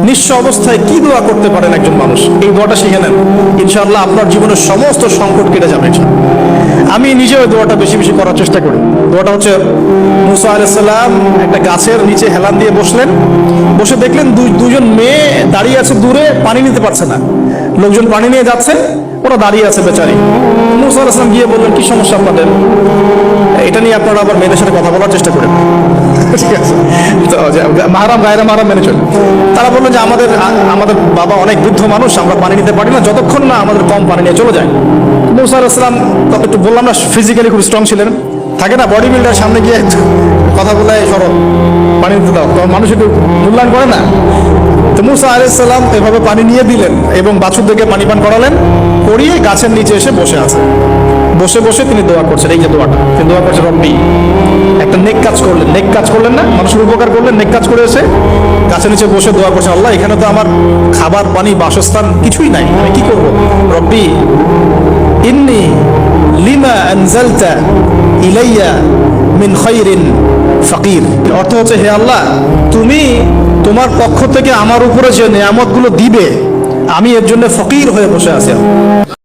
নিঃস্ব অবস্থায় কি দোয়া করতে পারেন একজন মানুষ, এই দোয়াটা শিখে নেন, ইনশাআল্লাহ আপনার জীবনের সমস্ত সংকট কেটে যাবে। আমি নিজেও দোয়াটা বেশি বেশি করার চেষ্টা করি। দোয়াটা হচ্ছে, মুসা আলাইহিস সালাম একটা গাছের নিচে হেলান দিয়ে বসলেন, বসে দেখলেন দুজন মেয়ে দাঁড়িয়ে আছে দূরে, পানি নিতে পারছে না। লোকজন পানি নিয়ে যাচ্ছে, ওরা দাঁড়িয়ে আছে বেচারি। মুসা আলাইহিস সালাম গিয়ে বললেন, কি সমস্যা আপনাদের? এটা নিয়ে আপনারা আবার মেয়েদের সাথে কথা বলার চেষ্টা করেন, ঠিক আছে? তো মাহারাম গায়রা মাহারাম মেনে চলে। তারা বললো যে আমাদের বাবা অনেক বৃদ্ধ মানুষ, আমরা পানি নিতে পারি না যতক্ষণ না আমাদের কম পানি নিয়ে চলে যায়। মুসা আলাইহিস সালাম একটু বললাম না, ফিজিক্যালি খুব স্ট্রং ছিলেন, থাকে না বডি বিল্ডার, সামনে গিয়ে কথা বলে সরো পানি দিতে দাও, তখন মানুষ একটু মূল্যায়ন করে না। তো মুসা আলাইহিস সালাম এভাবে পানি নিয়ে দিলেন এবং বাছুরদেরকে পানি পান করালেন, করিয়ে গাছের নিচে এসে বসে আছে। বসে বসে তিনি দোয়া করছেন, এই যে দোয়াটা তিনি দোয়া করছেন, রব্বি, একটা নেক কাজ করলেন, নেক কাজ করলেন না, মানুষের উপকার করলেন, নেক কাজ করে এসে গাছের নিচে বসে দোয়া করছেন, আল্লাহ এখানে তো আমার খাবার পানি বাসস্থান কিছুই নাই, আমি কি করবো? রব্বি ইন্নি লিমা আনজালতা ইলাইয়া মিন খায়রিন ফাকির। অর্থ হচ্ছে, হে আল্লাহ, তুমি তোমার পক্ষ থেকে আমার উপরে যে নিয়ামতগুলো দিবে, আমি এর জন্য ফকির হয়ে বসে আছি।